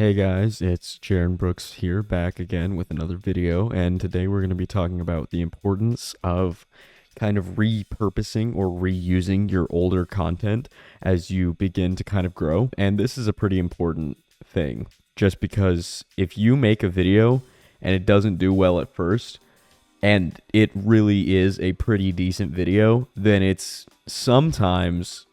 Hey guys, it's Jaron Brooks here, back again with another video, and today we're going to be talking about the importance of kind of repurposing or reusing your older content as you begin to kind of grow. And this is a pretty important thing, just because if you make a video and it doesn't do well at first, and it really is a pretty decent video, then it's sometimes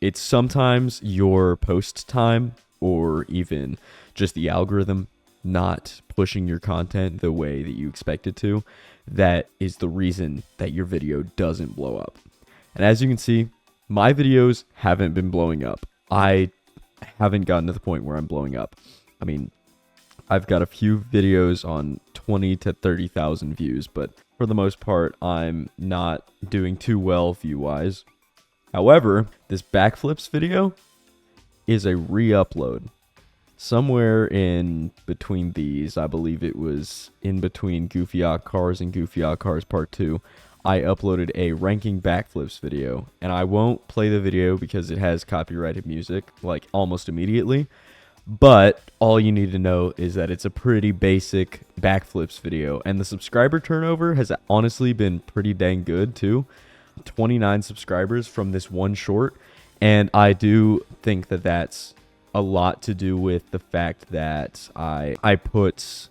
your post time or even just the algorithm not pushing your content the way that you expect it to, that is the reason that your video doesn't blow up. And as you can see, my videos haven't been blowing up. I haven't gotten to the point where I'm blowing up. I mean, I've got a few videos on 20 to 30,000 views, but for the most part, I'm not doing too well view-wise. However, this backflips video is a re-upload. Somewhere in between these, I believe it was in between Goofy Yacht Cars and Goofy Yacht Cars Part 2, I uploaded a ranking backflips video. And I won't play the video because it has copyrighted music, like almost immediately. But all you need to know is that it's a pretty basic backflips video. And the subscriber turnover has honestly been pretty dang good too. 29 subscribers from this one short. And I do think that that's a lot to do with the fact that I put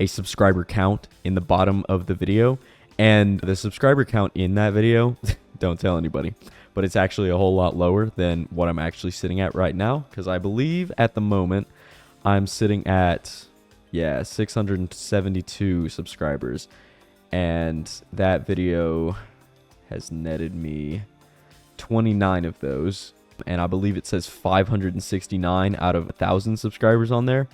a subscriber count in the bottom of the video. And the subscriber count in that video, don't tell anybody, but it's actually a whole lot lower than what I'm actually sitting at right now. Because I believe at the moment I'm sitting at, 672 subscribers. And that video has netted me 29 of those, and I believe it says 569 out of 1,000 subscribers on there.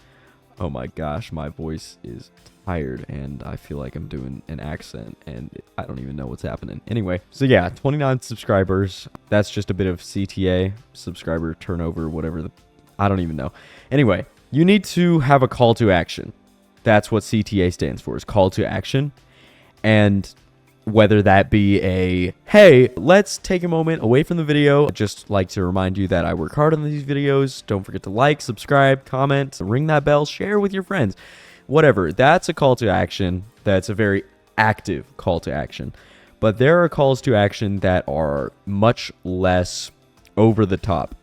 Oh my gosh, my voice is tired and I feel like I'm doing an accent and I don't even know what's happening. Anyway, so yeah, 29 subscribers. That's just a bit of CTA, subscriber turnover, whatever. I don't even know. Anyway, you need to have a call to action. That's what CTA stands for, is call to action. And whether that be a, hey, let's take a moment away from the video. Just like to remind you that I work hard on these videos. Don't forget to like, subscribe, comment, ring that bell, share with your friends. Whatever. That's a call to action. That's a very active call to action. But there are calls to action that are much less over the top.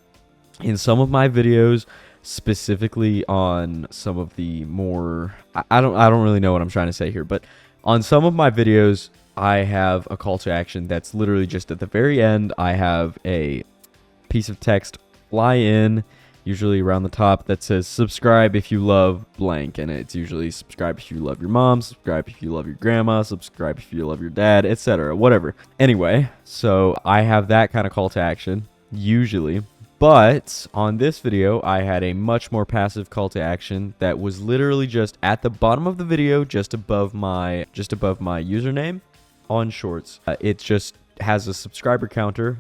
In some of my videos, specifically on some of the more, I don't really know what I'm trying to say here, but on some of my videos, I have a call to action that's literally just at the very end. I have a piece of text fly in, usually around the top, that says subscribe if you love blank. And it's usually subscribe if you love your mom, subscribe if you love your grandma, subscribe if you love your dad, etc. Whatever. Anyway, so I have that kind of call to action, usually. But on this video, I had a much more passive call to action that was literally just at the bottom of the video, just above my username. On Shorts, it just has a subscriber counter,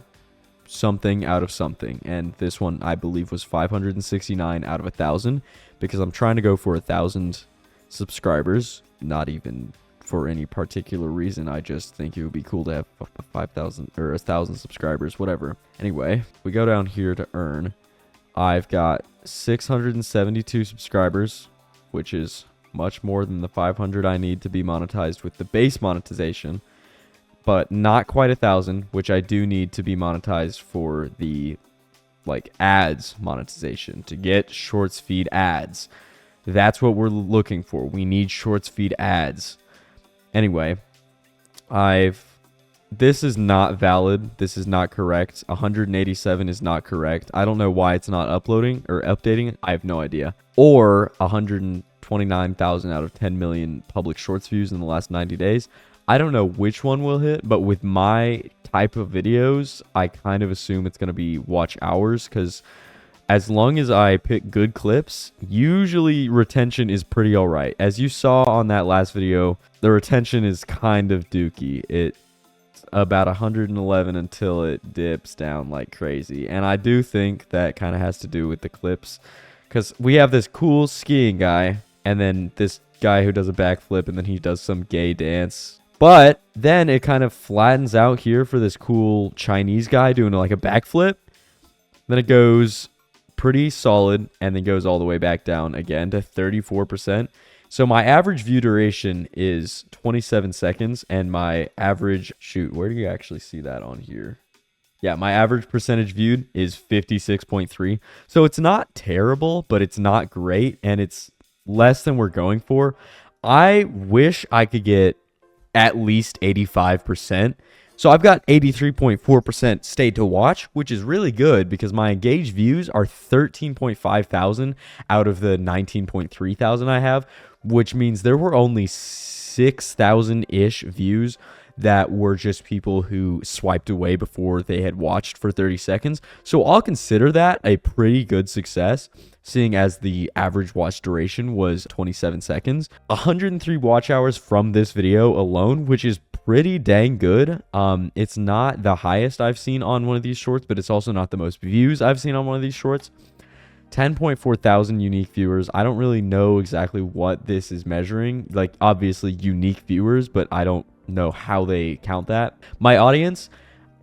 something out of something, and this one I believe was 569 out of 1,000, because I'm trying to go for 1,000 subscribers, not even for any particular reason. I just think it would be cool to have 5,000 or 1,000 subscribers, whatever. Anyway, we go down here to earn. I've got 672 subscribers, which is much more than the 500 I need to be monetized with the base monetization. But not quite 1,000, which I do need to be monetized for the ads monetization, to get Shorts feed ads. That's what we're looking for. We need Shorts feed ads. Anyway, this is not valid. This is not correct. 187 is not correct. I don't know why it's not uploading or updating. I have no idea. Or 129,000 out of 10 million public Shorts views in the last 90 days. I don't know which one will hit, but with my type of videos, I kind of assume it's going to be watch hours, because as long as I pick good clips, usually retention is pretty all right. As you saw on that last video, the retention is kind of dookie. It's about 111 until it dips down like crazy. And I do think that kind of has to do with the clips, because we have this cool skiing guy, and then this guy who does a backflip, and then he does some gay dance. But then it kind of flattens out here for this cool Chinese guy doing like a backflip. Then it goes pretty solid and then goes all the way back down again to 34%. So my average view duration is 27 seconds, and my average, shoot, where do you actually see that on here? Yeah, my average percentage viewed is 56.3. So it's not terrible, but it's not great, and it's less than we're going for. I wish I could get at least 85%. So I've got 83.4% stayed to watch, which is really good because my engaged views are 13.5 thousand out of the 19.3 thousand I have, which means there were only 6,000-ish views that were just people who swiped away before they had watched for 30 seconds. So I'll consider that a pretty good success, seeing as the average watch duration was 27 seconds. 103 watch hours from this video alone, which is pretty dang good. It's not the highest I've seen on one of these shorts, but it's also not the most views I've seen on one of these shorts. 10.4 thousand unique viewers. I don't really know exactly what this is measuring. Like, obviously unique viewers, but I don't know how they count that. My audience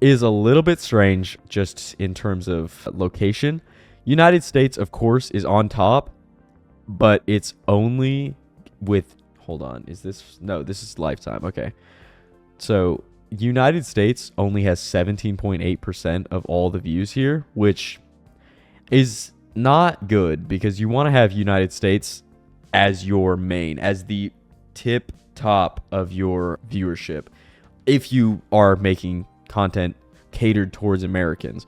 is a little bit strange just in terms of location. United States, of course, is on top, but it's only with, hold on, is this, no, this is Lifetime. Okay. So United States only has 17.8% of all the views here, which is not good because you want to have United States as your main, as the tip top of your viewership if you are making content catered towards Americans.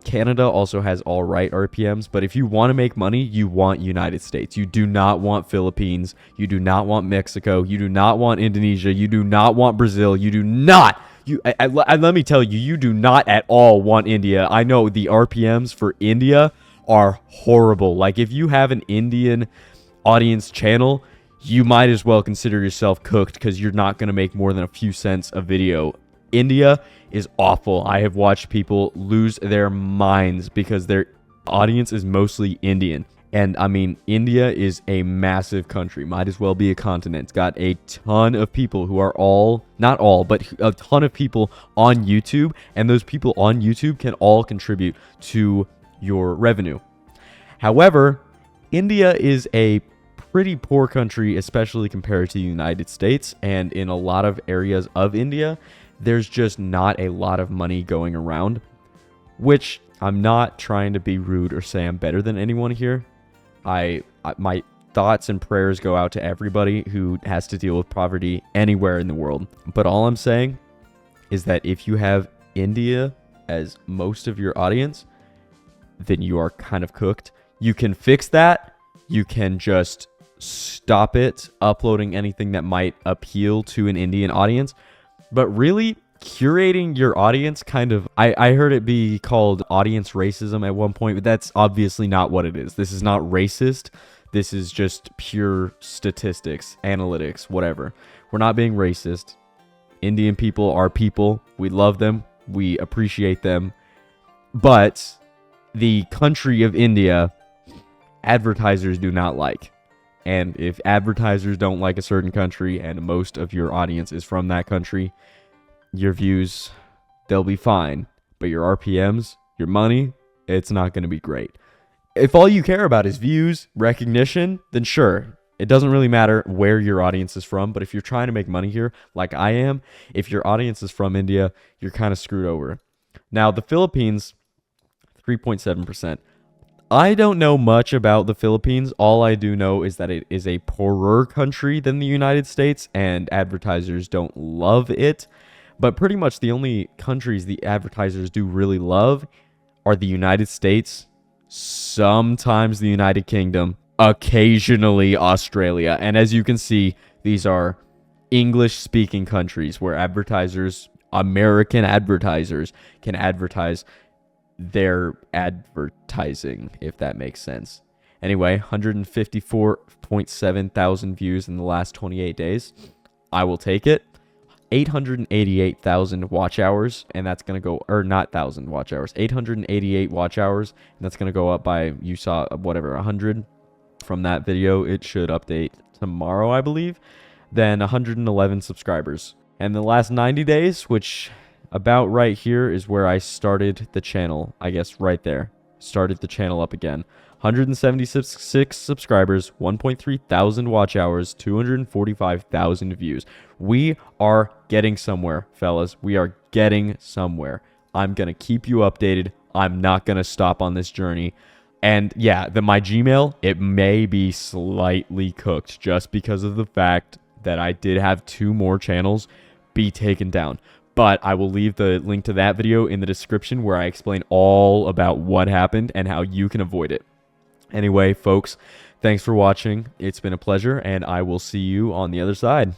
Canada also has all right RPMs, but if you want to make money, you want United States. You do not want Philippines. You do not want Mexico. You do not want Indonesia. You do not want Brazil. You do not. Let me tell you, you do not at all want India. I know the RPMs for India are horrible. Like, if you have an Indian audience channel, you might as well consider yourself cooked because you're not going to make more than a few cents a video. India is awful. I have watched people lose their minds because their audience is mostly Indian. And I mean, India is a massive country, might as well be a continent. It's got a ton of people who are all, not all, but a ton of people on YouTube. And those people on YouTube can all contribute to your revenue. However, India is a pretty poor country, especially compared to the United States. And in a lot of areas of India, there's just not a lot of money going around, which I'm not trying to be rude or say I'm better than anyone here. My thoughts and prayers go out to everybody who has to deal with poverty anywhere in the world. But all I'm saying is that if you have India as most of your audience, then you are kind of cooked. You can fix that. You can just stop it uploading anything that might appeal to an Indian audience. But really, curating your audience kind of, I heard it be called audience racism at one point, but that's obviously not what it is. This is not racist. This is just pure statistics, analytics, whatever. We're not being racist. Indian people are people. We love them. We appreciate them. But the country of India, advertisers do not like. And if advertisers don't like a certain country and most of your audience is from that country, your views, they'll be fine. But your RPMs, your money, it's not going to be great. If all you care about is views, recognition, then sure. It doesn't really matter where your audience is from. But if you're trying to make money here, like I am, if your audience is from India, you're kind of screwed over. Now, the Philippines, 3.7%. I don't know much about the Philippines. All I do know is that it is a poorer country than the United States, and advertisers don't love it. But pretty much the only countries the advertisers do really love are the United States, sometimes the United Kingdom, occasionally Australia. And as you can see, these are English-speaking countries where advertisers, American advertisers, can advertise their advertising, if that makes sense. Anyway, 154.7 thousand views in the last 28 days. I will take it. 888,000 watch hours, and that's going to go, or not 1,000 watch hours, 888 watch hours, and that's going to go up by, you saw, whatever, 100 from that video. It should update tomorrow, I believe. Then 111 subscribers. And the last 90 days, which about right here is where I started the channel, I guess right there. started the channel up again. 176 subscribers, 1.3 thousand watch hours, 245,000 views. We are getting somewhere, fellas. We are getting somewhere. I'm going to keep you updated. I'm not going to stop on this journey. And yeah, my Gmail, it may be slightly cooked just because of the fact that I did have 2 more channels be taken down. But I will leave the link to that video in the description where I explain all about what happened and how you can avoid it. Anyway, folks, thanks for watching. It's been a pleasure, and I will see you on the other side.